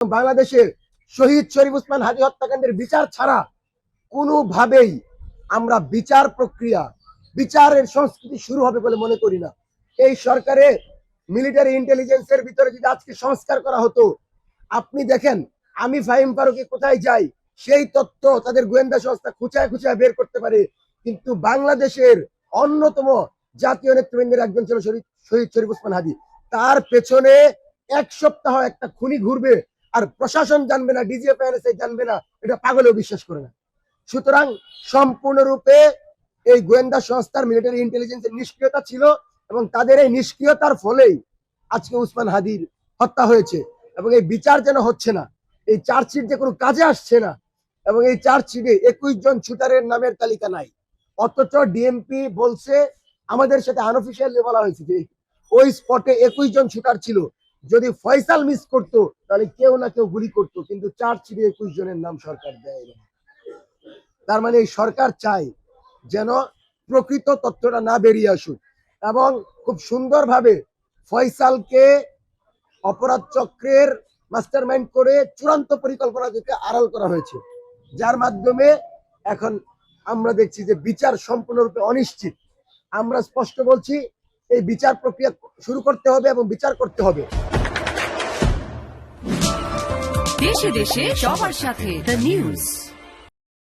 বাংলাদেশে শহীদ শরীফ ওসমান হাদী হত্যাকাণ্ডের বিচার ছাড়া কোনোভাবেই আমরা বিচার প্রক্রিয়া, বিচারের সংস্কৃতি শুরু হবে বলে মনে করি না। এই সরকারে মিলিটারি ইন্টেলিজেন্সের ভিতরে যদি আজকে সংস্কার করা হতো, আপনি দেখেন আমি ফাহিম ফারুকী কোথায় যাই সেই তথ্য তাদের গোয়েন্দা সংস্থা খুঁচায় খুঁচায় বের করতে পারে। কিন্তু বাংলাদেশের অন্যতম জাতীয় নেতৃবৃন্দের একজন ছিল শহীদ শরীফ ওসমান হাদী। তার পেছনে এক সপ্তাহ একটা খুনি ঘুরবে আর প্রশাসন জানবে না, ডিজিএফআইএনএসআই জানবে না, এটা পাগলেও বিশ্বাস করে না। সুতরাং সম্পূর্ণরূপে এই গোয়েন্দা সংস্থার মিলিটারি ইন্টেলিজেন্সের নিষ্ক্রিয়তা ছিল এবং তাদের এই নিষ্ক্রিয়তার ফলেই আজকে ওসমান হাদীর হত্যা হয়েছে। এবং এই বিচার যেন হচ্ছে না, এই চার্জশিট যে কোনো কাজে আসছে না, এবং এই চার্জশিটে 21 জন শুটারের নামের তালিকা নাই। অথচ ডিএমপি বলছে, আমাদের সাথে আনঅফিশিয়ালি বলা হয়েছে যে ওই স্পটে 21 জন শুটার ছিল, যদি ফয়সাল মিস করতো তাহলে কেউ না কেউ গুলি করতো, কিন্তু চার্জশিটে 21 জনের নাম সরকার দেয় না। তার মানে এই সরকার চায় যেন প্রকৃত তথ্যটা না বেরিয়ে আসুক এবং খুব সুন্দরভাবে ফয়সালকে অপরাধ চক্রের মাস্টারমাইন্ড করে চূড়ান্ত পরিকল্পনা থেকে আড়াল করা হয়েছে, যার মাধ্যমে এখন আমরা দেখছি যে বিচার সম্পূর্ণরূপে অনিশ্চিত। আমরা স্পষ্ট বলছি, এই বিচার প্রক্রিয়া শুরু করতে হবে এবং বিচার করতে হবে। দেশে দেশে সবার সাথে দ্য নিউজ।